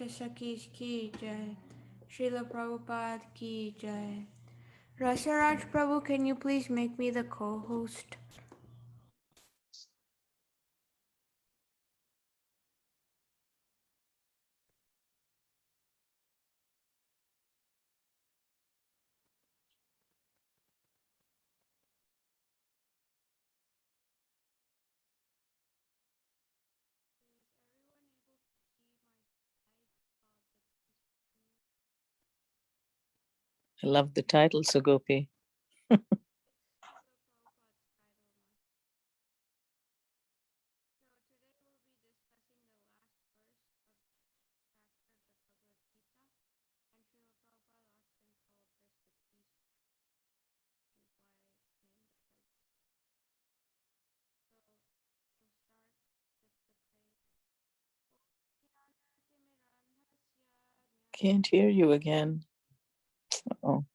Sakis ki jai. Srila Prabhupada ki jai. Rasaraj Prabhu, can you please make me the co-host? I love the title, Sugopi. Can't hear you again. Oh.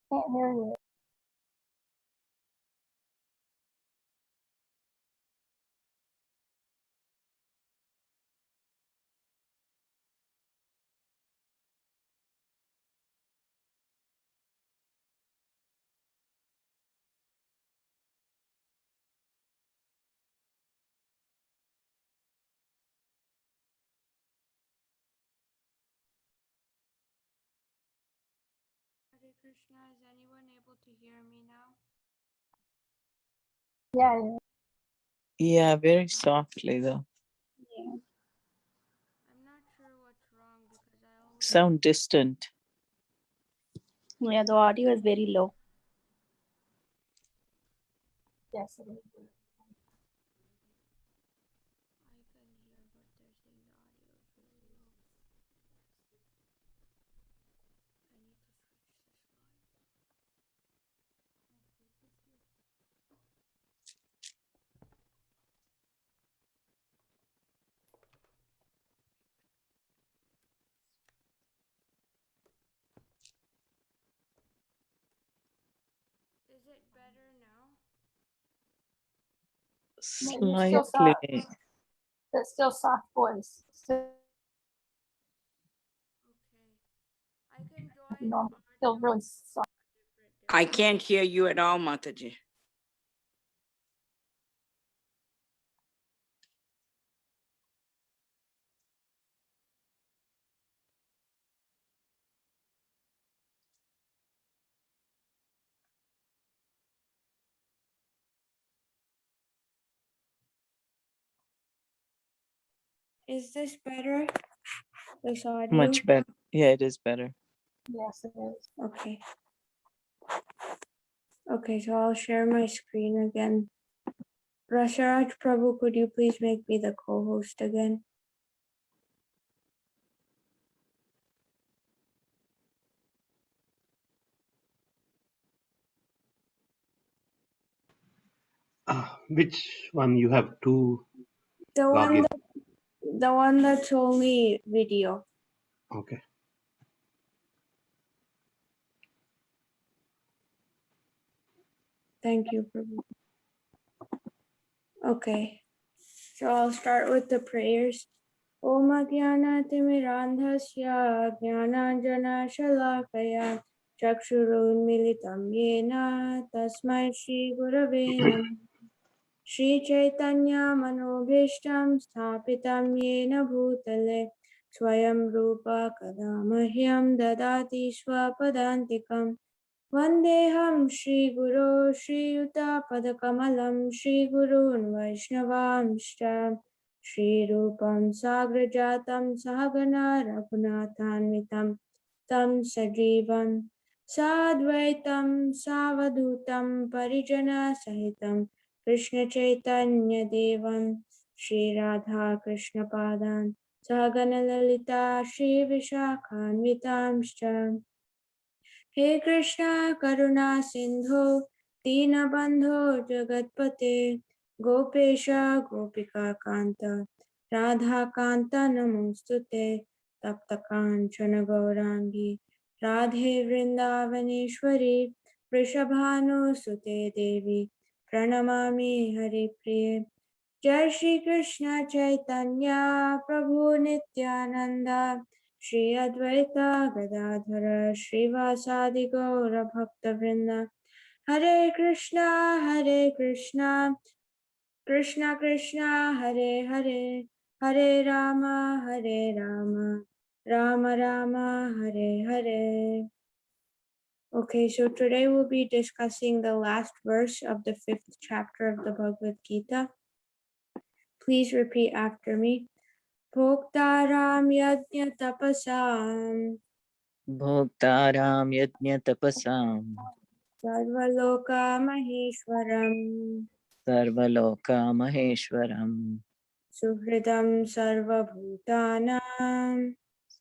Can't hear you. Hare Krishna, is anyone able to hear me now? Yeah. Yeah, very softly though. Yeah. I'm not sure what's wrong because I always Sound distant. Yeah, the audio is very low. Yes, it is. I can hear, but they're saying the audio is really low. I need to switch this line. Is it better now? Maybe it's still Slightly. soft. It's still soft voice. Still Okay. I can join normal. Still audio really soft. I can't hear you at all, Mataji. Is this better? This audio? Much better. Yeah, it is better. Yes, it is. Okay. Okay, so I'll share my screen again. Rasaraj Prabhu, could you please make me the co-host again? Which one? You have two The one, logins. the one that's only video. Okay. Thank you, Prabhu. Okay, so I'll start with the prayers. Om Ajnanaatimirandhasya Jnananjana Shalakaya Chakshurunmilitam Yena Tasmai Shri Gurave Namah Shri Chaitanya Manobhishtam Sthapitam Yena Bhutale Swayam Rupa Kadamahyam Dadati Swapadantikam Vandeham Shri Guru Shri Yuta Padakamalam Shri Gurun Vaishnavamshta Shri Rupam Sagrajatam Sahagana Raghunathanvitam Tam Sajivam Sadvaitam Savadutam Parijana Sahitam Krishna Chaitanya Devam Shri Radha Krishna Padan Sahagana Lalita Shri Vishakhanvitamscha. He Krishna Karuna Sindhu Dinabandho Jagatpate Gopesha Gopika Kanta Radha Kanta Namostute Tapta Kanchana Gaurangi Radhe Vrindavaneshwari Vrishabhanu Sute Devi Pranamami Hari Priye. Jai Shri Krishna Chaitanya Prabhu Nityananda Shri Advaita Gadadhara Srivasadi Gaura Bhakta Vrinda. Hare Krishna Krishna Krishna Hare Hare, Hare Rama Rama Rama Hare Hare. Okay, so today we'll be discussing the last verse of the 5th chapter of the Bhagavad Gita. Please repeat after me. Bhoktaram yajna tapasam Bhoktaram yajna tapasam Sarvaloka Maheshwaram Sarvaloka Maheshwaram Suhridam Sarvabhutanam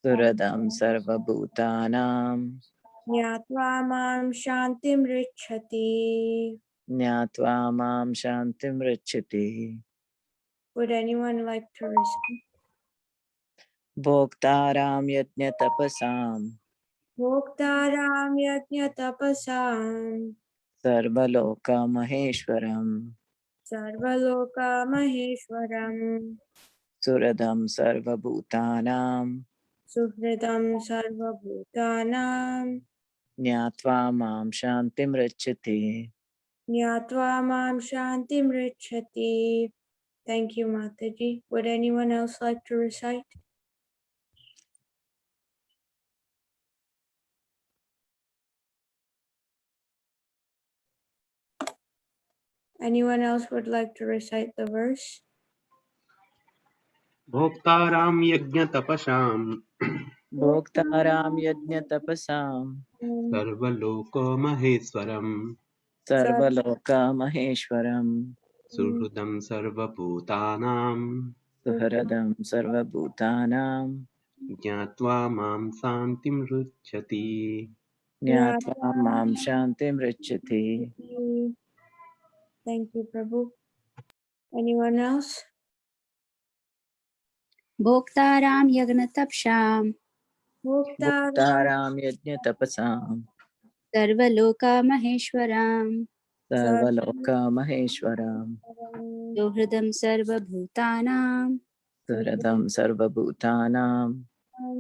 Suradam Sarvabhutanam Nyatva Mam Shantim Richati. Nyatva Mam Shantim Rachati. Would anyone like to recite? Bhoktaram yajna tapasam Bhoktaram yajna tapasam Sarvaloka Maheshwaram Sarvaloka Maheshwaram Suradam Sarvabhutanam Suhridam Sarvabhutanam Nyatva Mam Shantim Rachati. Nyatva Mam Shantim Richati. Thank you, Mataji. Would anyone else like to recite? Anyone else would like to recite the verse? भोक्तारां यज्ञतपसां Bhoktaram yajna tapasam सर्वलोको Maheswaram Sarvaloka Maheshwaram सुहृदं सर्वभूतानां Suharadam Sarvabhutanam ज्ञात्वा मां शान्तिं रुच्छति Nyatva Mam Shantim Rachati. Thank you, Prabhu. Anyone else? Bhoktaram yagnatapsham Muktaram Bhoktaram yajna tapasam Sarvaloka Maheshwaram Sarvaloka Maheshwaram Yohridam Sarvabhutanam Suharadam Sarvabhutanam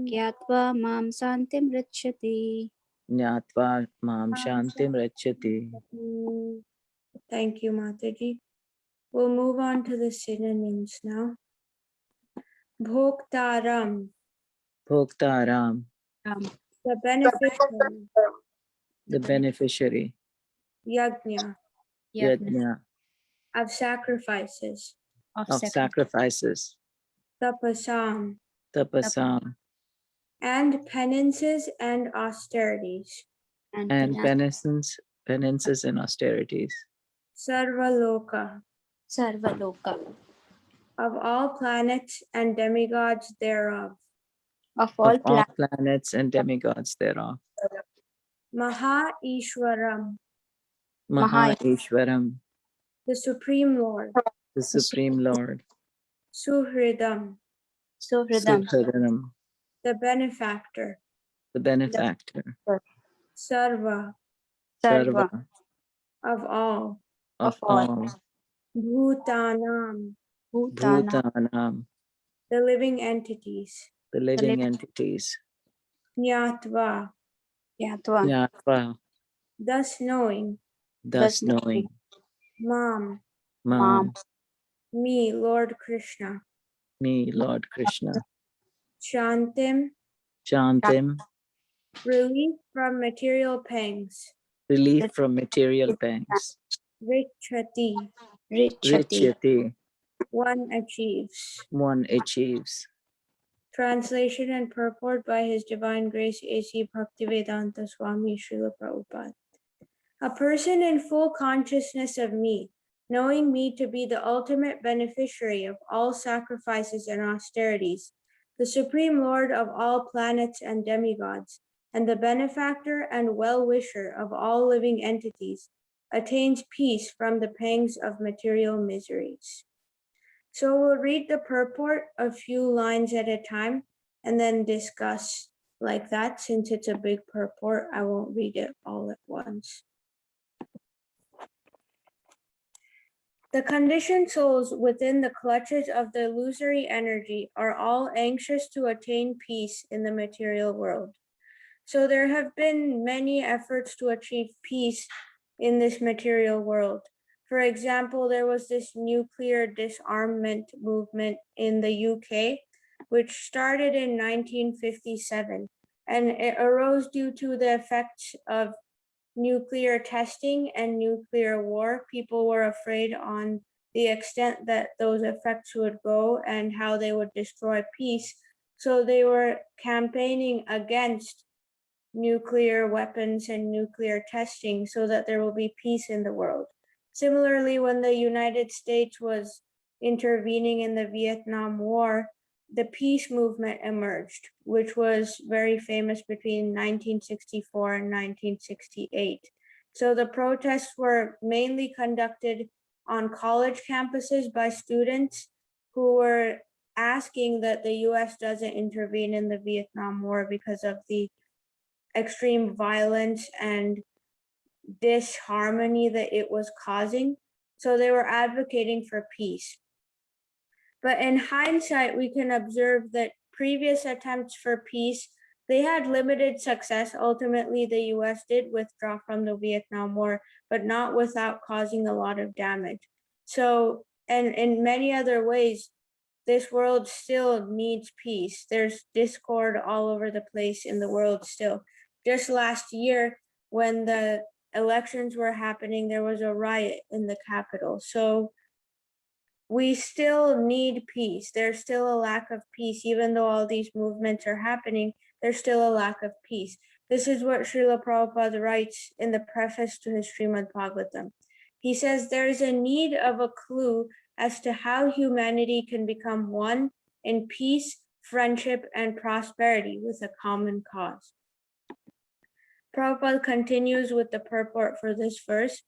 Kyatva Mam Santim Rachati. Nyatva Mam Shantim Rachati. Thank you, Mataji. We'll move on to the synonyms now. Bhoktaram, Bhoktaram, the beneficiary. the beneficiary. Yajna, Yajna, of sacrifices. of sacrifices. Tapasam, Tapasam, and penances and austerities. and penances and austerities. Sarvaloka, Sarvaloka. of all planets and demigods thereof. Of all Of all planets and demigods thereof. Maha Ishwaram, Maheshwaram, the Supreme Lord. the Supreme Lord. Suhridam, Suhridam. Suhridam, the benefactor. the benefactor. Sarva, Sarva, of all. of all. Bhutanam, Bhutanam, the living entities. the living entities. Nyatva, Nyatva, thus knowing. thus knowing. Mam, Mam, me, Lord Krishna. me, Lord Krishna. Shantim, Shantim, relief from material pangs. relief from material pangs. Richati, Richyati, one achieves. one achieves. Translation and purport by His Divine Grace A.C. Bhaktivedanta Swami Srila Prabhupada. A person in full consciousness of me, knowing me to be the ultimate beneficiary of all sacrifices and austerities, the supreme lord of all planets and demigods, and the benefactor and well-wisher of all living entities, attains peace from the pangs of material miseries. So we'll read the purport a few lines at a time and then discuss like that. Since it's a big purport, I won't read it all at once. The conditioned souls within the clutches of the illusory energy are all anxious to attain peace in the material world. So there have been many efforts to achieve peace in this material world. For example, there was this nuclear disarmament movement in the UK, which started in 1957, and it arose due to the effects of nuclear testing and nuclear war. People were afraid on the extent that those effects would go and how they would destroy peace. So they were campaigning against nuclear weapons and nuclear testing so that there will be peace in the world. Similarly, when the United States was intervening in the Vietnam War, the peace movement emerged, which was very famous between 1964 and 1968. So the protests were mainly conducted on college campuses by students who were asking that the US doesn't intervene in the Vietnam War because of the extreme violence and disharmony that it was causing. So they were advocating for peace. But in hindsight, we can observe that previous attempts for peace, they had limited success. Ultimately, the US did withdraw from the Vietnam War, but not without causing a lot of damage. So, and in many other ways, this world still needs peace. There's discord all over the place in the world still. Just last year, when the elections were happening, there was a riot in the Capitol. So we still need peace. There's still a lack of peace. Even though all these movements are happening, there's still a lack of peace. This is what Srila Prabhupada writes in the preface to his Srimad Bhagavatam. He says there is a need of a clue as to how humanity can become one in peace, friendship, and prosperity with a common cause. Prabhupada continues with the purport for this verse,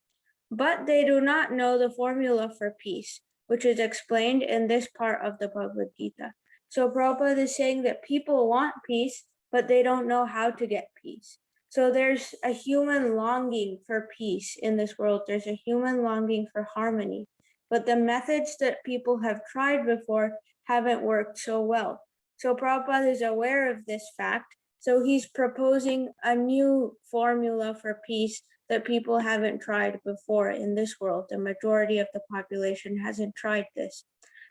but they do not know the formula for peace, which is explained in this part of the Bhagavad Gita. So Prabhupada is saying that people want peace, but they don't know how to get peace. So there's a human longing for peace in this world. There's a human longing for harmony, but the methods that people have tried before haven't worked so well. So Prabhupada is aware of this fact. So he's proposing a new formula for peace that people haven't tried before in this world. The majority of the population hasn't tried this.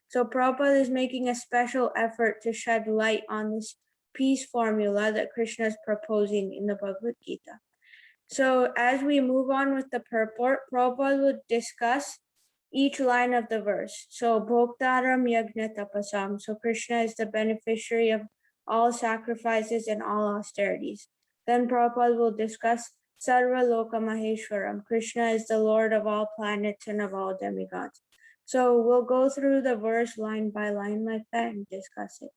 So Prabhupada is making a special effort to shed light on this peace formula that Krishna is proposing in the Bhagavad Gita. So as we move on with the purport, Prabhupada will discuss each line of the verse. So Bhoktaram Yajna Tapasam. So Krishna is the beneficiary of all sacrifices and all austerities. Then Prabhupada will discuss Sarva Loka Maheshwaram. Krishna is the Lord of all planets and of all demigods. So we'll go through the verse line by line like that and discuss it.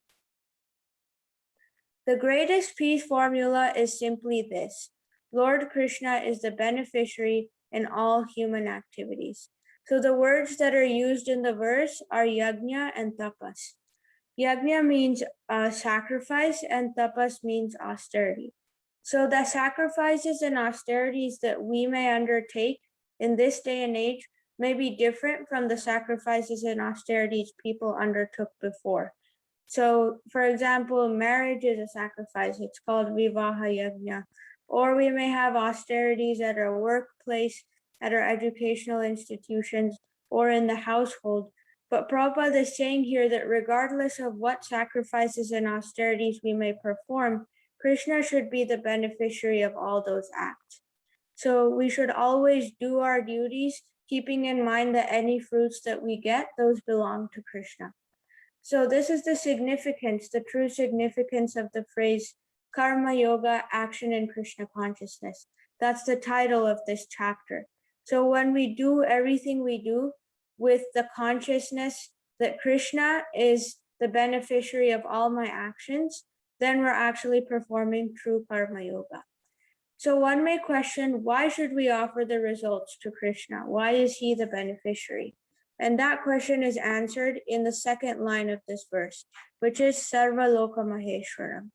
The greatest peace formula is simply this. Lord Krishna is the beneficiary in all human activities. So the words that are used in the verse are yajna and tapas. Yajna means sacrifice and tapas means austerity. So the sacrifices and austerities that we may undertake in this day and age may be different from the sacrifices and austerities people undertook before. So, for example, marriage is a sacrifice. It's called Vivaha Yajna. Or we may have austerities at our workplace, at our educational institutions, or in the household. But Prabhupada is saying here that regardless of what sacrifices and austerities we may perform, Krishna should be the beneficiary of all those acts. So we should always do our duties, keeping in mind that any fruits that we get, those belong to Krishna. So this is the significance, the true significance of the phrase Karma Yoga, action in Krishna consciousness. That's the title of this chapter. So when we do everything we do with the consciousness that Krishna is the beneficiary of all my actions, then we're actually performing true karma yoga. So one may question, why should we offer the results to Krishna? Why is he the beneficiary? And that question is answered in the second line of this verse, which is Sarva Loka Maheshwaram.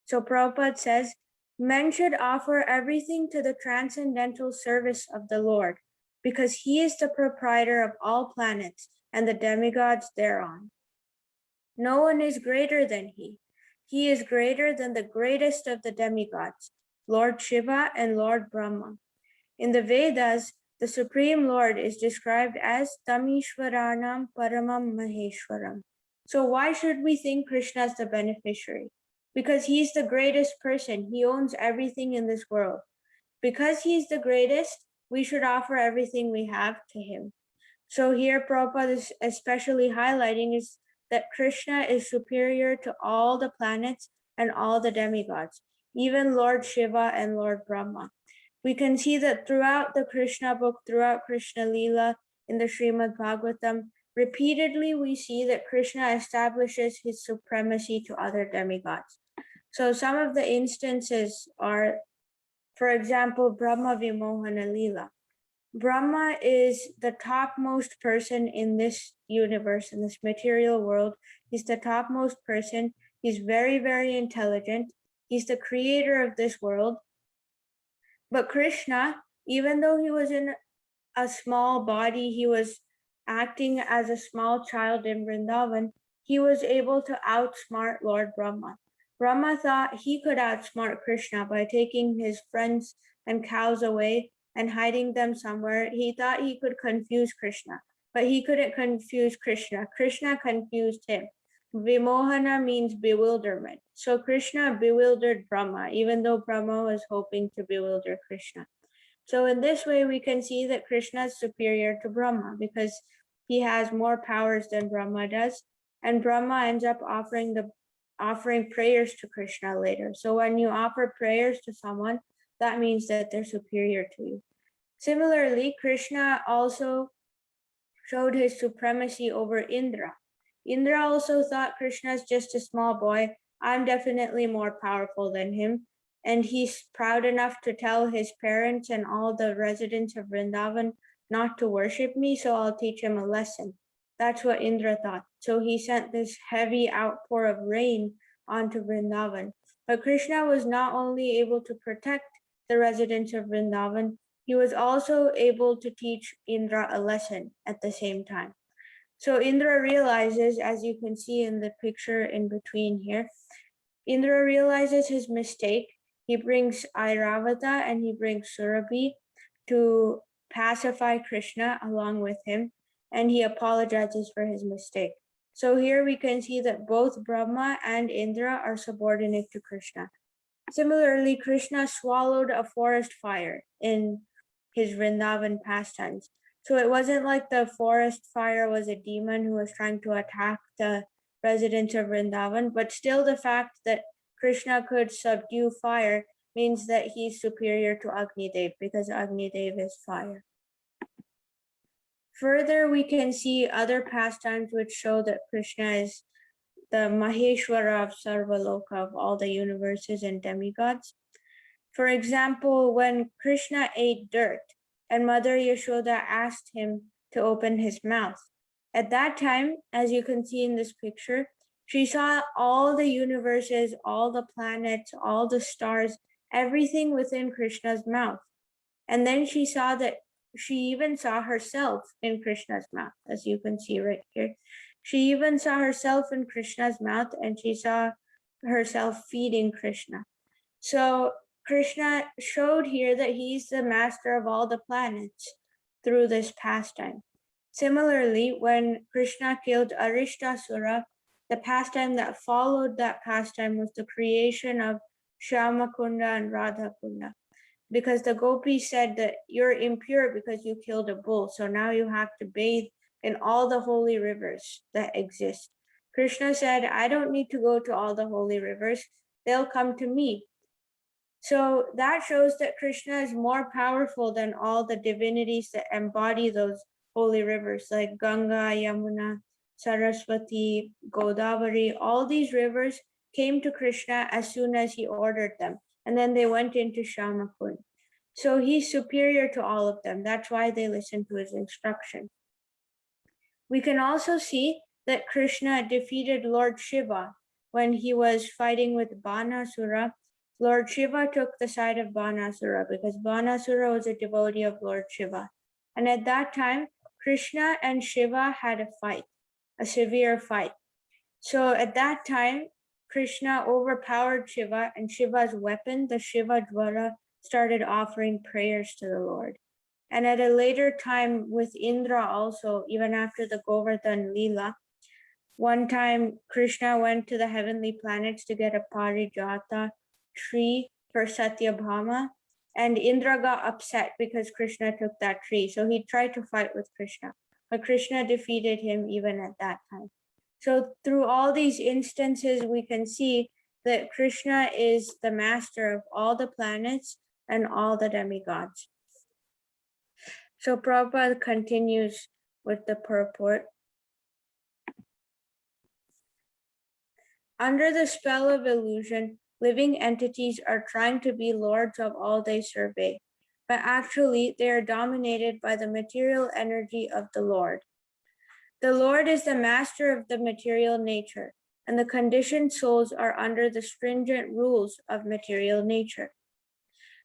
So Prabhupada says, men should offer everything to the transcendental service of the Lord, because he is the proprietor of all planets and the demigods thereon. No one is greater than he. He is greater than the greatest of the demigods, Lord Shiva and Lord Brahma. In the Vedas, the Supreme Lord is described as Tamishwaranam Paramam Maheshwaram. So why should we think Krishna is the beneficiary? Because he's the greatest person. He owns everything in this world. Because he's the greatest, we should offer everything we have to him. So here Prabhupada is especially highlighting is that Krishna is superior to all the planets and all the demigods, even Lord Shiva and Lord Brahma. We can see that throughout the Krishna book, throughout Krishna Leela, in the Srimad Bhagavatam, repeatedly we see that Krishna establishes his supremacy to other demigods. So some of the instances are, for example, Brahma Vimohana Leela. Brahma is the topmost person in this universe, in this material world. He's the topmost person. He's very, very intelligent. He's the creator of this world. But Krishna, even though he was in a small body, he was acting as a small child in Vrindavan, he was able to outsmart Lord Brahma. Brahma thought he could outsmart Krishna by taking his friends and cows away and hiding them somewhere. He thought he could confuse Krishna, but he couldn't confuse Krishna. Krishna confused him. Vimohana means bewilderment. So Krishna bewildered Brahma, even though Brahma was hoping to bewilder Krishna. So in this way, we can see that Krishna is superior to Brahma because he has more powers than Brahma does. And Brahma ends up offering prayers to Krishna later. So when you offer prayers to someone, that means that they're superior to you. Similarly, Krishna also showed his supremacy over Indra. Indra also thought Krishna is just a small boy. I'm definitely more powerful than him. And he's proud enough to tell his parents and all the residents of Vrindavan not to worship me, so I'll teach him a lesson. That's what Indra thought. So he sent this heavy outpour of rain onto Vrindavan. But Krishna was not only able to protect the residents of Vrindavan, he was also able to teach Indra a lesson at the same time. So Indra realizes, as you can see in the picture in between here, Indra realizes his mistake. He brings Airavata and he brings Sugopi to pacify Krishna along with him, and he apologizes for his mistake. So here we can see that both Brahma and Indra are subordinate to Krishna. Similarly, Krishna swallowed a forest fire in his Vrindavan pastimes. So it wasn't like the forest fire was a demon who was trying to attack the residents of Vrindavan, but still the fact that Krishna could subdue fire means that he's superior to Agni Dev because Agni Dev is fire. Further, we can see other pastimes which show that Krishna is the Maheshwara of Sarvaloka, of all the universes and demigods. For example, when Krishna ate dirt and Mother Yashoda asked him to open his mouth, at that time, as you can see in this picture, she saw all the universes, all the planets, all the stars, everything within Krishna's mouth. And then she saw that she even saw herself in Krishna's mouth, as you can see right here. She even saw herself in Krishna's mouth and she saw herself feeding Krishna. So Krishna showed here that he's the master of all the planets through this pastime. Similarly, when Krishna killed Arishtasura, the pastime that followed that pastime was the creation of Shyamakunda and Radhakunda. Because the gopis said that you're impure because you killed a bull, so now you have to bathe in all the holy rivers that exist. Krishna said, I don't need to go to all the holy rivers, they'll come to me. So that shows that Krishna is more powerful than all the divinities that embody those holy rivers like Ganga, Yamuna, Saraswati, Godavari. All these rivers came to Krishna as soon as he ordered them, and then they went into Shamakund. So he's superior to all of them. That's why they listen to his instruction. We can also see that Krishna defeated Lord Shiva when he was fighting with Banasura. Lord Shiva took the side of Banasura because Banasura was a devotee of Lord Shiva. And at that time, Krishna and Shiva had a fight, a severe fight. So at that time, Krishna overpowered Shiva, and Shiva's weapon, the Shiva Dwara, started offering prayers to the Lord. And at a later time with Indra also, even after the Govardhan Leela, one time Krishna went to the heavenly planets to get a Parijata tree for Satyabhama, and Indra got upset because Krishna took that tree. So he tried to fight with Krishna, but Krishna defeated him even at that time. So through all these instances, we can see that Krishna is the master of all the planets and all the demigods. So Prabhupada continues with the purport. Under the spell of illusion, living entities are trying to be lords of all they survey, but actually they are dominated by the material energy of the Lord. The Lord is the master of the material nature, and the conditioned souls are under the stringent rules of material nature.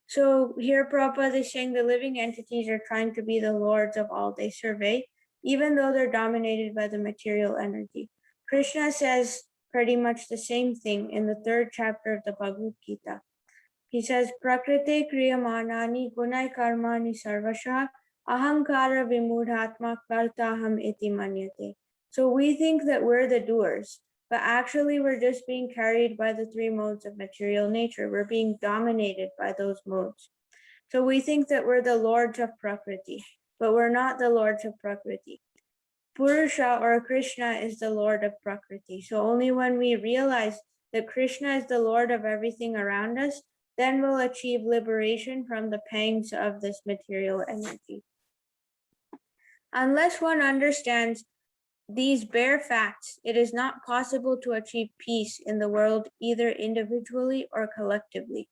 So here Prabhupada is saying the living entities are trying to be the lords of all they survey, even though they're dominated by the material energy. Krishna says pretty much the same thing in the 3rd chapter of the Bhagavad Gita. He says, Prakriti kriyamanani gunai karmani sarvasha ahankara vimudhatma kartaham iti manyate. So we think that we're the doers, but actually we're just being carried by the 3 modes of material nature. We're being dominated by those modes. So we think that we're the lords of Prakriti, but we're not the lords of Prakriti. Purusha or Krishna is the Lord of Prakriti. So only when we realize that Krishna is the Lord of everything around us, then we'll achieve liberation from the pangs of this material energy. Unless one understands these bare facts, it is not possible to achieve peace in the world either individually or collectively.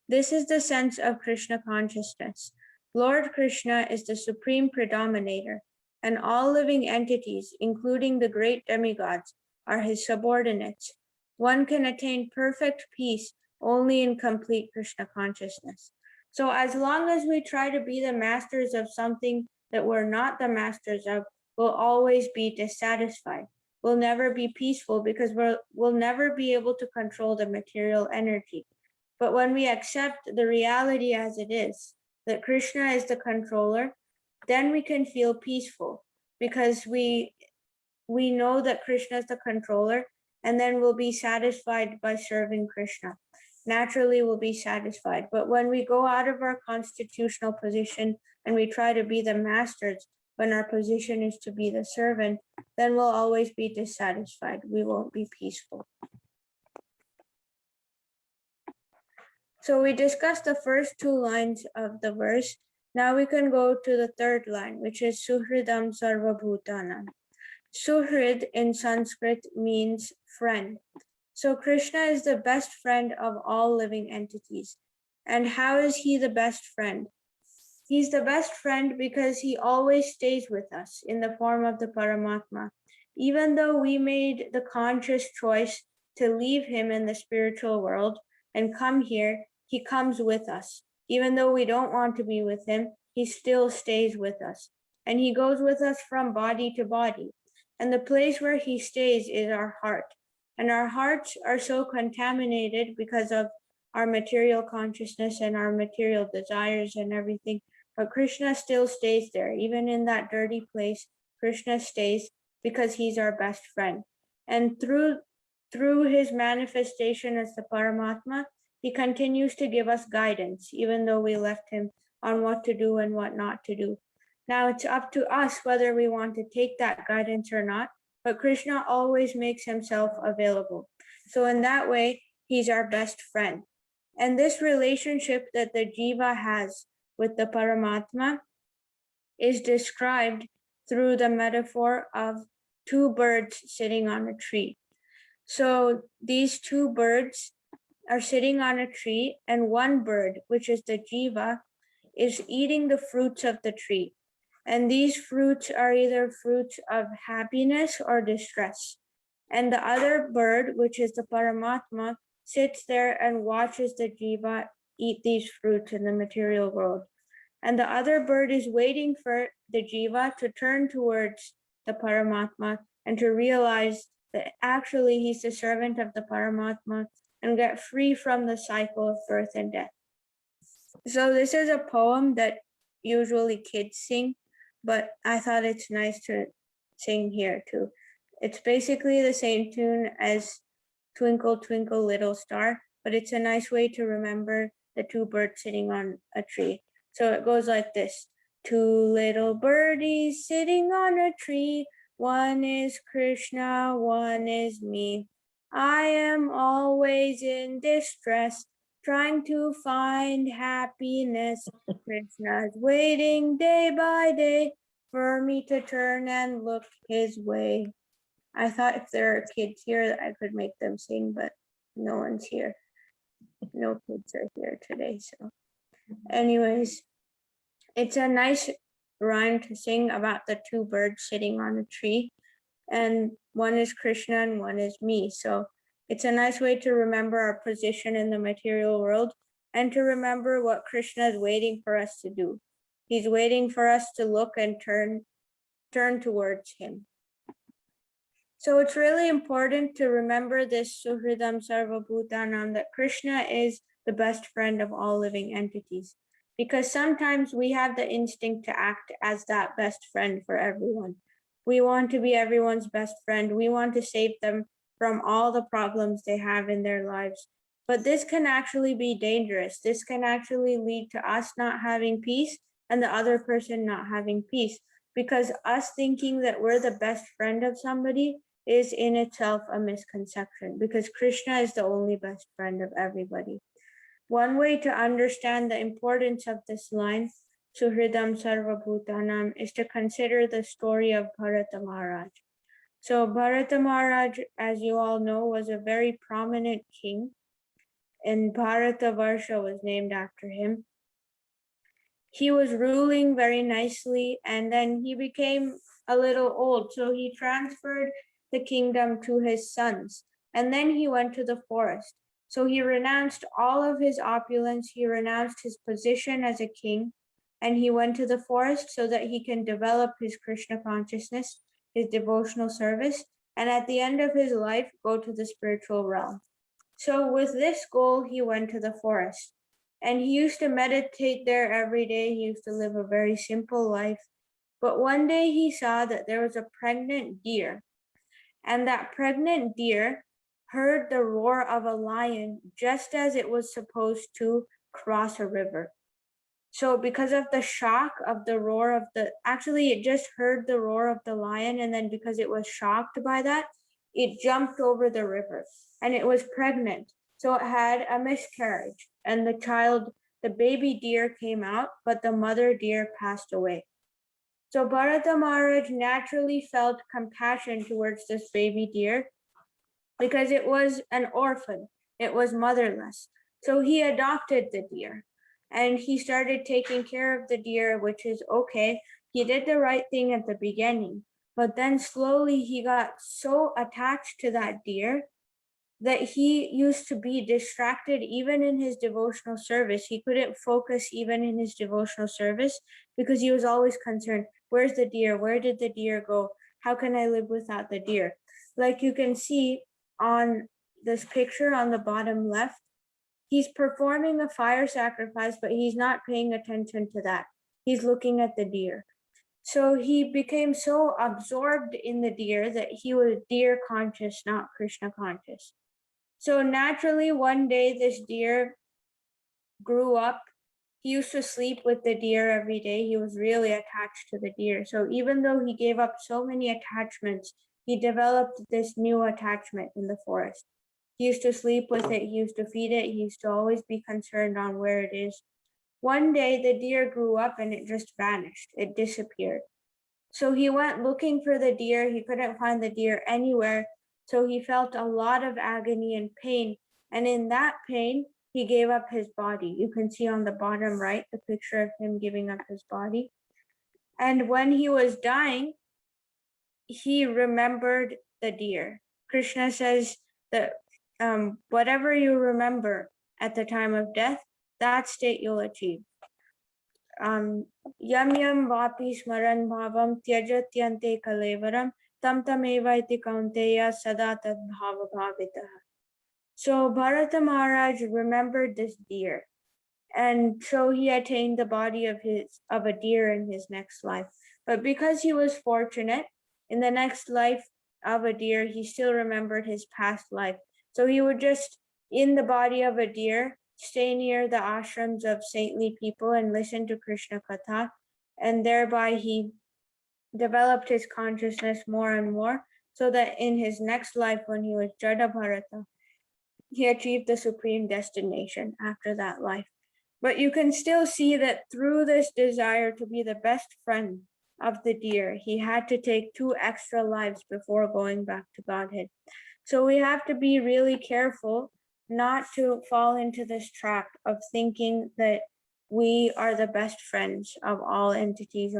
This is the sense of Krishna consciousness. Lord Krishna is the supreme predominator, and all living entities, including the great demigods, are his subordinates. One can attain perfect peace only in complete Krishna consciousness. So as long as we try to be the masters of something that we're not the masters of, we'll always be dissatisfied. We'll never be peaceful because we'll never be able to control the material energy. But when we accept the reality as it is, that Krishna is the controller, then we can feel peaceful because we know that Krishna is the controller, and then we'll be satisfied by serving Krishna. Naturally, we'll be satisfied. But when we go out of our constitutional position and we try to be the masters, when our position is to be the servant, then we'll always be dissatisfied. We won't be peaceful. So we discussed the first 2 lines of the verse. Now we can go to the 3rd line, which is Suhridam Sarvabhutanam. Suhrid in Sanskrit means friend. So Krishna is the best friend of all living entities. And how is he the best friend? He's the best friend because he always stays with us in the form of the Paramatma. Even though we made the conscious choice to leave him in the spiritual world and come here, he comes with us. Even though we don't want to be with him, he still stays with us. And he goes with us from body to body. And the place where he stays is our heart. And our hearts are so contaminated because of our material consciousness and our material desires and everything. But Krishna still stays there. Even in that dirty place, Krishna stays because he's our best friend. And through his manifestation as the Paramatma, he continues to give us guidance, even though we left him on what to do and what not to do. Now it's up to us whether we want to take that guidance or not, but Krishna always makes himself available. So in that way, he's our best friend. And this relationship that the jiva has with the Paramatma is described through the metaphor of two birds sitting on a tree. So these two birds are sitting on a tree, and one bird, which is the jiva, is eating the fruits of the tree. And these fruits are either fruits of happiness or distress. And the other bird, which is the Paramatma, sits there and watches the jiva eat these fruits in the material world. And the other bird is waiting for the jiva to turn towards the Paramatma and to realize that actually he's the servant of the Paramatma and get free from the cycle of birth and death. So this is a poem that usually kids sing, but I thought it's nice to sing here too. It's basically the same tune as Twinkle, Twinkle, Little Star, but it's a nice way to remember the two birds sitting on a tree. So it goes like this. Two little birdies sitting on a tree. One is Krishna, one is me. I am always in distress, trying to find happiness. Krishna is waiting day by day for me to turn and look his way. I thought if there are kids here that I could make them sing, but no one's here. No kids are here today, so anyways, it's a nice rhyme to sing about the two birds sitting on a tree, and one is Krishna and one is me. So it's a nice way to remember our position in the material world and to remember what Krishna is waiting for us to do. He's waiting for us to look and turn towards him. So it's really important to remember this Suhridam Sarvabhutanam, that Krishna is the best friend of all living entities. Because sometimes we have the instinct to act as that best friend for everyone. We want to be everyone's best friend. We want to save them from all the problems they have in their lives. But this can actually be dangerous. This can actually lead to us not having peace and the other person not having peace. Because us thinking that we're the best friend of somebody is in itself a misconception, because Krishna is the only best friend of everybody. One way to understand the importance of this line, Suhridam Sarvabhutanam, is to consider the story of Bharata Maharaj. So Bharata Maharaj, as you all know, was a very prominent king, and Bharata Varsha was named after him. He was ruling very nicely, and then he became a little old, so he transferred the kingdom to his sons, and then he went to the forest. So he renounced all of his opulence, he renounced his position as a king, and he went to the forest so that he can develop his Krishna consciousness, his devotional service, and at the end of his life, go to the spiritual realm. So with this goal, he went to the forest. And he used to meditate there every day. He used to live a very simple life. But one day he saw that there was a pregnant deer. And that pregnant deer heard the roar of a lion just as it was supposed to cross a river. So because of the shock of the roar of actually it just heard the roar of the lion, and then because it was shocked by that, it jumped over the river, and it was pregnant. So it had a miscarriage, and the baby deer came out, but the mother deer passed away. So Bharata Maharaj naturally felt compassion towards this baby deer because it was an orphan, it was motherless. So he adopted the deer and he started taking care of the deer, which is okay. He did the right thing at the beginning, but then slowly he got so attached to that deer that he used to be distracted even in his devotional service. He couldn't focus even in his devotional service because he was always concerned, where's the deer? Where did the deer go? How can I live without the deer? Like you can see on this picture on the bottom left, he's performing a fire sacrifice, but he's not paying attention to that. He's looking at the deer. So he became so absorbed in the deer that he was deer conscious, not Krishna conscious. So naturally, one day this deer grew up. He used to sleep with the deer every day. He was really attached to the deer. So even though he gave up so many attachments, he developed this new attachment in the forest. He used to sleep with it. He used to feed it. He used to always be concerned on where it is. One day, the deer grew up and it just vanished. It disappeared. So he went looking for the deer. He couldn't find the deer anywhere. So he felt a lot of agony and pain. And in that pain, he gave up his body. You can see on the bottom right, the picture of him giving up his body. And when he was dying, he remembered the deer. Krishna says that whatever you remember at the time of death, that state you'll achieve. Yam yam vapi smaran bhavam tyajatyante kalevaram tam tameva iti kaunteya sada tad bhava bhavitah. So Bharata Maharaj remembered this deer, and so he attained the body of a deer in his next life. But because he was fortunate, in the next life of a deer, he still remembered his past life. So he would just, in the body of a deer, stay near the ashrams of saintly people and listen to Krishna Katha, and thereby he developed his consciousness more and more, so that in his next life, when he was Jada Bharata, he achieved the supreme destination after that life. But you can still see that through this desire to be the best friend of the deer, he had to take 2 extra lives before going back to Godhead. So we have to be really careful not to fall into this trap of thinking that we are the best friends of all entities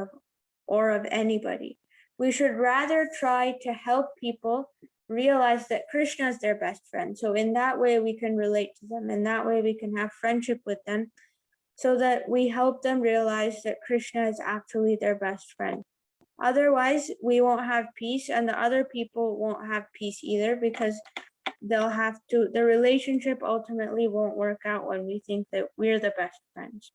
or of anybody. We should rather try to help people realize that Krishna is their best friend. So in that way, we can relate to them. In that way, we can have friendship with them, so that we help them realize that Krishna is actually their best friend. Otherwise, we won't have peace, and the other people won't have peace either, because the relationship ultimately won't work out when we think that we're the best friends.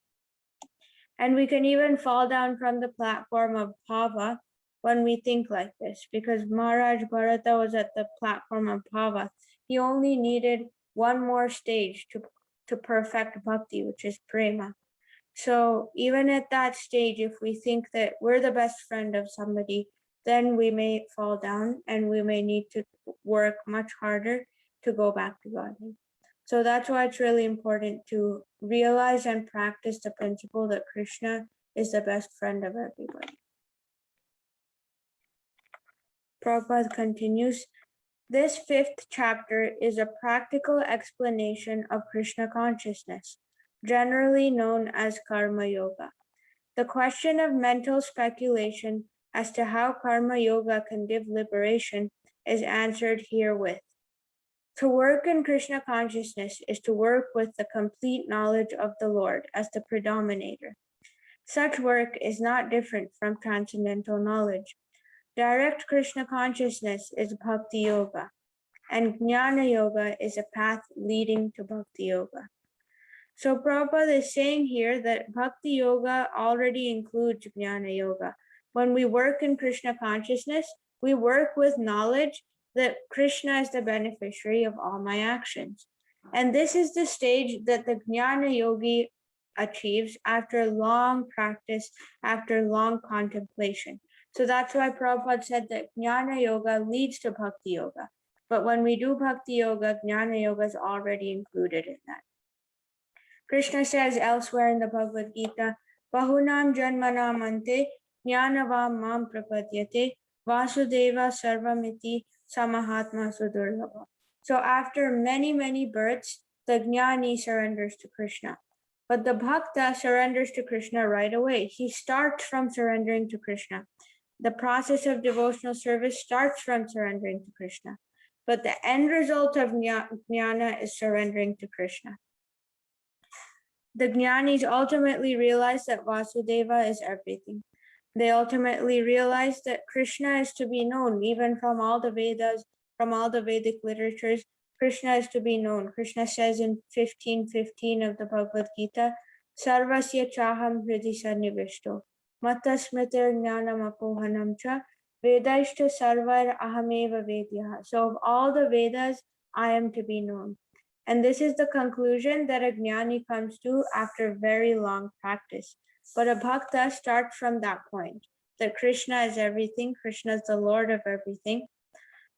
And we can even fall down from the platform of Bhava when we think like this, because Maharaj Bharata was at the platform of Bhava. He only needed one more stage to perfect bhakti, which is prema. So even at that stage, if we think that we're the best friend of somebody, then we may fall down and we may need to work much harder to go back to Godhead. So that's why it's really important to realize and practice the principle that Krishna is the best friend of everybody. Prabhupada continues, this 5th chapter is a practical explanation of Krishna consciousness, generally known as Karma Yoga. The question of mental speculation as to how Karma Yoga can give liberation is answered herewith. To work in Krishna consciousness is to work with the complete knowledge of the Lord as the predominator. Such work is not different from transcendental knowledge. Direct Krishna consciousness is Bhakti Yoga, and Jnana Yoga is a path leading to Bhakti Yoga. So Prabhupada is saying here that Bhakti Yoga already includes Jnana Yoga. When we work in Krishna consciousness, we work with knowledge that Krishna is the beneficiary of all my actions. And this is the stage that the Jnana Yogi achieves after long practice, after long contemplation. So that's why Prabhupada said that Jnana Yoga leads to Bhakti Yoga. But when we do Bhakti Yoga, Jnana Yoga is already included in that. Krishna says elsewhere in the Bhagavad Gita, Bahunam Janmanam Ante Jnanavam Mam Prapadyate Vasudeva Sarvamiti Samahatma Sudurlabha. So after many, many births, the Jnani surrenders to Krishna. But the Bhakta surrenders to Krishna right away. He starts from surrendering to Krishna. The process of devotional service starts from surrendering to Krishna. But the end result of Jnana is surrendering to Krishna. The Jnanis ultimately realize that Vasudeva is everything. They ultimately realize that Krishna is to be known, even from all the Vedas, from all the Vedic literatures. Krishna is to be known. Krishna says in 15:15 of the Bhagavad Gita, Sarvasya chaham hridi sarnivishto, matasmitir jnanam apohanam cha, vedaishta sarvar ahameva vedyaha. So of all the Vedas, I am to be known. And this is the conclusion that a Jnani comes to after very long practice. But a Bhakta starts from that point, that Krishna is everything, Krishna is the Lord of everything.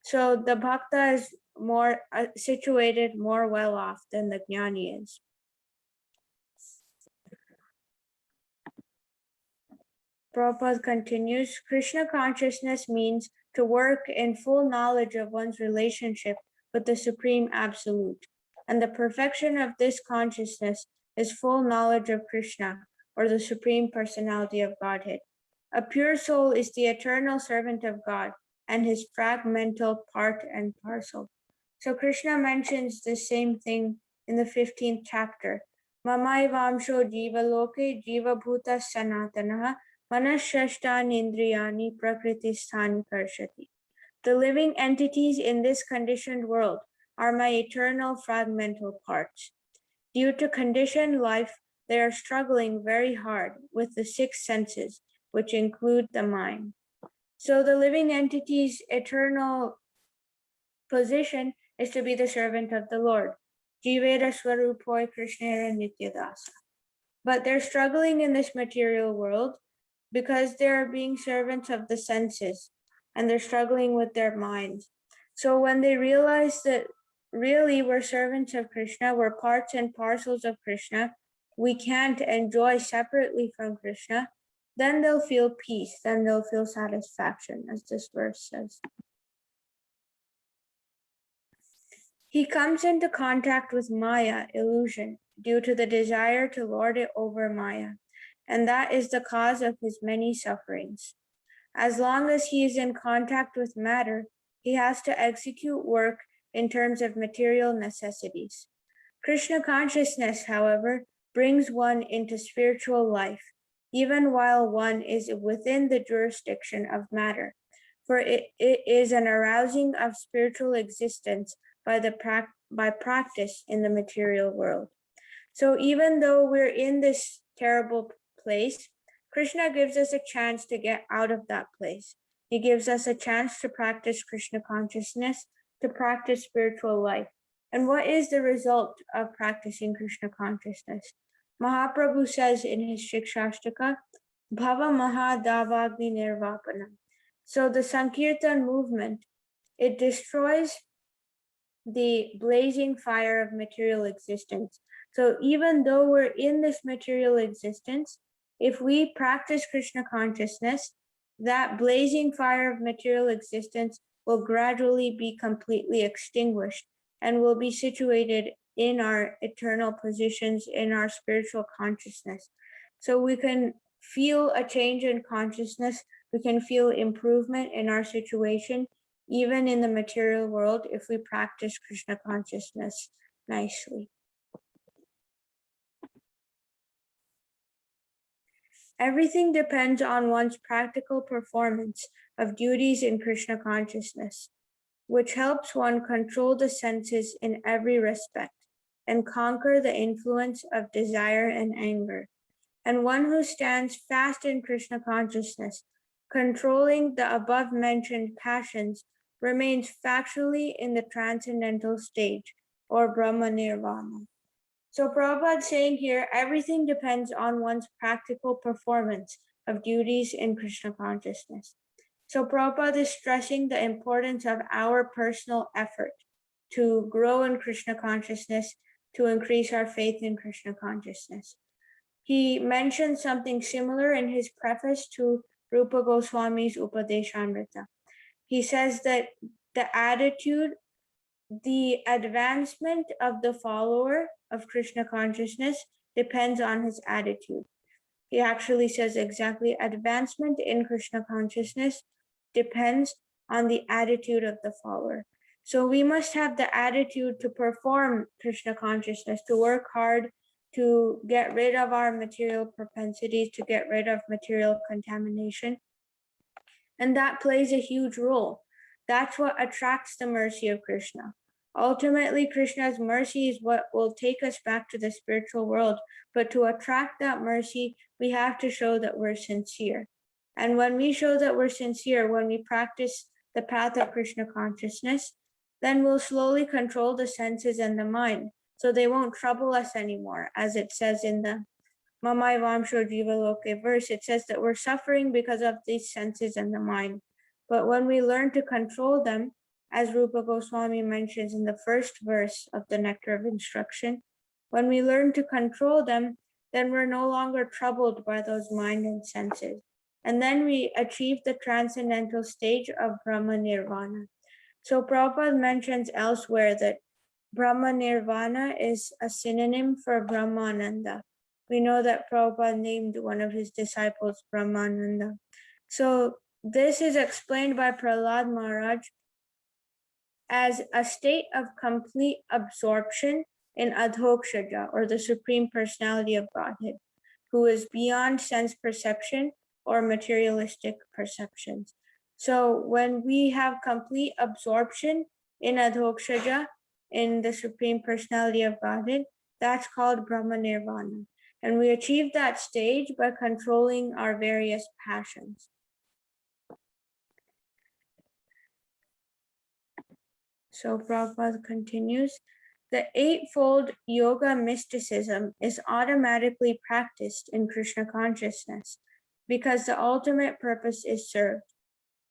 So the bhakta is more situated more well off than the jnani is. Prabhupada continues, Krishna consciousness means to work in full knowledge of one's relationship with the Supreme Absolute. And the perfection of this consciousness is full knowledge of Krishna, or the Supreme Personality of Godhead. A pure soul is the eternal servant of God and his fragmental part and parcel. So Krishna mentions the same thing in the 15th chapter. Mamai vamsho jiva loke jiva bhuta sanatanaha manashashtan indriyani prakritisthani karshati. The living entities in this conditioned world are my eternal fragmental parts. Due to conditioned life, they are struggling very hard with the 6 senses, which include the mind. So the living entity's eternal position is to be the servant of the Lord. Jivera Swarupoi Krishnera Nityadasa. But they're struggling in this material world because they're being servants of the senses and they're struggling with their minds. So when they realize that really we're servants of Krishna, we're parts and parcels of Krishna, we can't enjoy separately from Krishna, then they'll feel peace, then they'll feel satisfaction, as this verse says. He comes into contact with Maya, illusion, due to the desire to lord it over Maya, and that is the cause of his many sufferings. As long as he is in contact with matter, he has to execute work in terms of material necessities. Krishna consciousness, however, brings one into spiritual life, even while one is within the jurisdiction of matter, for it is an arousing of spiritual existence by practice in the material world. So even though we're in this terrible place, Krishna gives us a chance to get out of that place. He gives us a chance to practice Krishna consciousness, to practice spiritual life. And what is the result of practicing Krishna consciousness? Mahaprabhu says in his Shikshashtaka, Bhava Mahadavagni Nirvapana. So the Sankirtan movement, it destroys the blazing fire of material existence. So even though we're in this material existence, if we practice Krishna consciousness, that blazing fire of material existence will gradually be completely extinguished and will be situated in our eternal positions in our spiritual consciousness. So we can feel a change in consciousness, we can feel improvement in our situation, even in the material world, if we practice Krishna consciousness nicely. Everything depends on one's practical performance of duties in Krishna consciousness, which helps one control the senses in every respect and conquer the influence of desire and anger. And one who stands fast in Krishna consciousness, controlling the above-mentioned passions, remains factually in the transcendental stage, or Brahma Nirvana. So Prabhupada saying here, everything depends on one's practical performance of duties in Krishna consciousness. So Prabhupada is stressing the importance of our personal effort to grow in Krishna consciousness, to increase our faith in Krishna consciousness. He mentioned something similar in his preface to Rupa Goswami's Upadeshamrita. He says that the attitude, the advancement of the follower of Krishna consciousness depends on his attitude. He actually says exactly, advancement in Krishna consciousness depends on the attitude of the follower. So we must have the attitude to perform Krishna consciousness, to work hard, to get rid of our material propensities, to get rid of material contamination. And that plays a huge role. That's what attracts the mercy of Krishna. Ultimately, Krishna's mercy is what will take us back to the spiritual world. But to attract that mercy, we have to show that we're sincere. And when we show that we're sincere, when we practice the path of Krishna consciousness, then we'll slowly control the senses and the mind, so they won't trouble us anymore. As it says in the Mamai Vamsho Jiva Loke verse, it says that we're suffering because of these senses and the mind. But when we learn to control them as Rupa Goswami mentions in the first verse of the Nectar of Instruction. When we learn to control them, then we're no longer troubled by those mind and senses. And then we achieve the transcendental stage of Brahma Nirvana. So Prabhupada mentions elsewhere that Brahma Nirvana is a synonym for Brahmananda. We know that Prabhupada named one of his disciples Brahmananda. So this is explained by Prahlad Maharaj as a state of complete absorption in Adhokshaja, or the Supreme Personality of Godhead, who is beyond sense perception or materialistic perceptions. So when we have complete absorption in Adhokshaja, in the Supreme Personality of Godhead, that's called Brahma Nirvana. And we achieve that stage by controlling our various passions. So Prabhupada continues, the eightfold yoga mysticism is automatically practiced in Krishna consciousness because the ultimate purpose is served.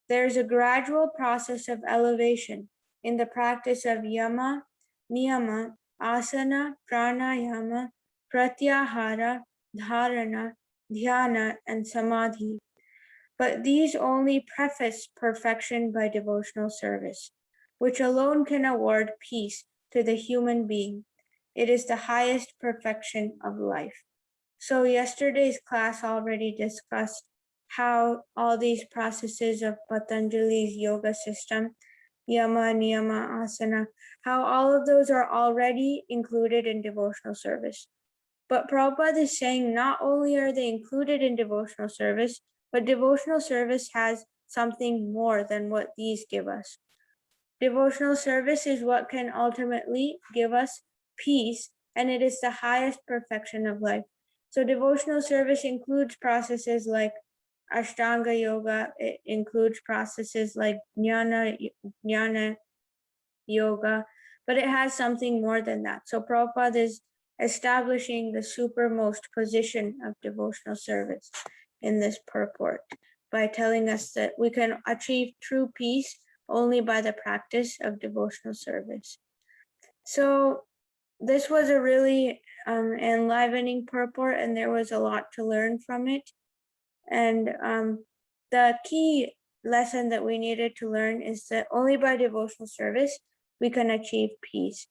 There is a gradual process of elevation in the practice of yama, niyama, asana, pranayama, pratyahara, dharana, dhyana, and samadhi. But these only preface perfection by devotional service, which alone can award peace to the human being. It is the highest perfection of life. So yesterday's class already discussed how all these processes of Patanjali's yoga system, yama, niyama, asana, how all of those are already included in devotional service. But Prabhupada is saying not only are they included in devotional service, but devotional service has something more than what these give us. Devotional service is what can ultimately give us peace, and it is the highest perfection of life. So devotional service includes processes like Ashtanga Yoga, it includes processes like Jnana Yoga, but it has something more than that. So Prabhupada is establishing the supermost position of devotional service in this purport by telling us that we can achieve true peace only by the practice of devotional service. So this was a really enlivening purport, and there was a lot to learn from it. And the key lesson that we needed to learn is that only by devotional service we can achieve peace.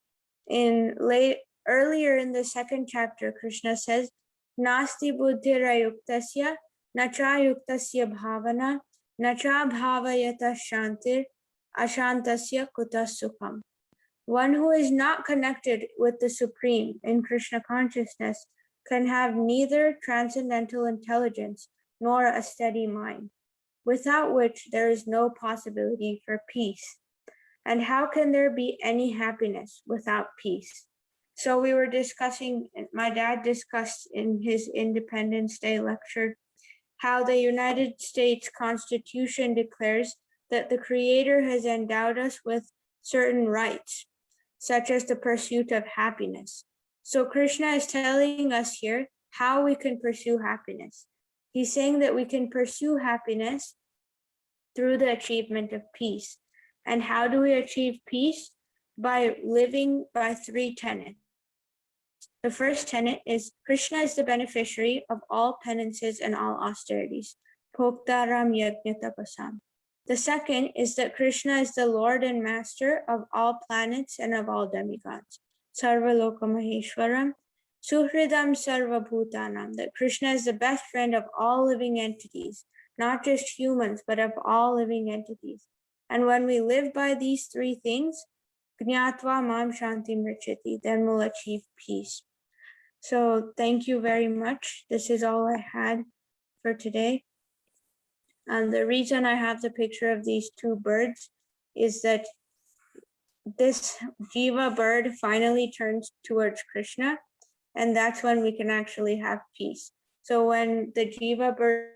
Earlier in the second chapter, Krishna says, Nasti buddhirayuktasya, nacha yuktasya bhavana, nacha bhavayata shantir, ashantasya kutasukam. One who is not connected with the Supreme in Krishna consciousness can have neither transcendental intelligence nor a steady mind, without which there is no possibility for peace. And how can there be any happiness without peace? So we were discussing, my dad discussed in his Independence Day lecture, how the United States Constitution declares that the Creator has endowed us with certain rights, such as the pursuit of happiness. So Krishna is telling us here how we can pursue happiness. He's saying that we can pursue happiness through the achievement of peace. And how do we achieve peace? By living by three tenets. The first tenet is Krishna is the beneficiary of all penances and all austerities. Bhoktaram yajna tapasam. The second is that Krishna is the Lord and Master of all planets and of all demigods. Sarva Loka Maheshwaram. Suhridam Sarva Bhutanam. That Krishna is the best friend of all living entities, not just humans, but of all living entities. And when we live by these three things, Gnatva Mam Shantim Richiti, then we'll achieve peace. So thank you very much. This is all I had for today. And the reason I have the picture of these two birds is that this Jiva bird finally turns towards Krishna, and that's when we can actually have peace. So when the Jiva bird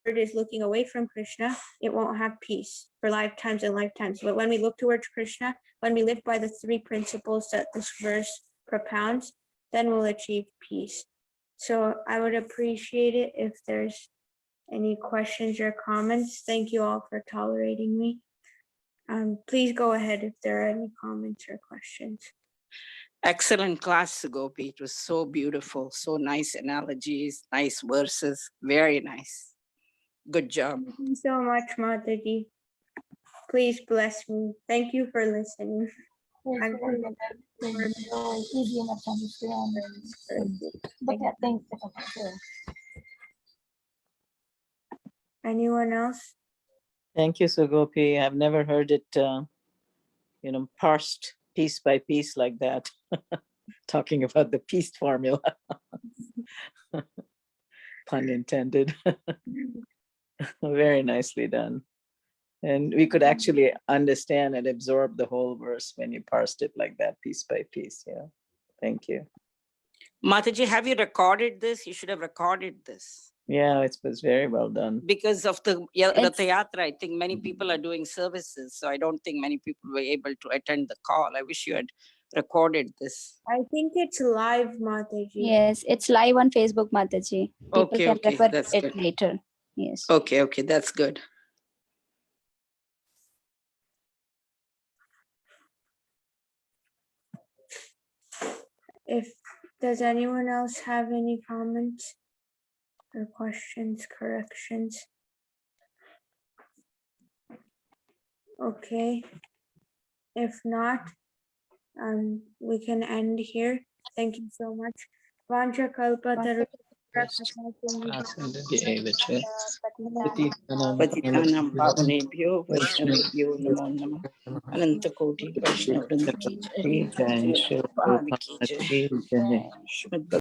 is looking away from Krishna, it won't have peace for lifetimes and lifetimes. But when we look towards Krishna, when we live by the three principles that this verse propounds, then we'll achieve peace. So I would appreciate it if there's any questions or comments. Thank you all for tolerating me. Please go ahead if there are any comments or questions. Excellent class, Sugopi. It was so beautiful. So nice analogies, nice verses. Very nice. Good job. Thank you so much, Mataji. Please bless me. Thank you for listening. I'm very easy enough to understand. Look at things differently too. Anyone else? Thank you, Sugopi. I've never heard it, parsed piece by piece like that. Talking about the peace formula. Pun intended. Very nicely done. And we could actually understand and absorb the whole verse when you parsed it like that, piece by piece. Yeah. Thank you. Mataji, have you recorded this? You should have recorded this. Yeah, it was very well done. Because of the Rath Yatra, I think many people are doing services. So I don't think many people were able to attend the call. I wish you had recorded this. I think it's live, Mataji. Yes, it's live on Facebook, Mataji. People Okay, can okay, refer that's it good. later. Yes. Okay, that's good. Does anyone else have any comments or questions, corrections? Okay. If not, we can end here. Thank you so much. Vancha kalpa Patitanam Pavanebhyo Vaishnavebhyo Namo Namah. Ananta Koti Vaishnavrinda Ki Jai. Jai Jai Prabhupada Ki Jai. Srimad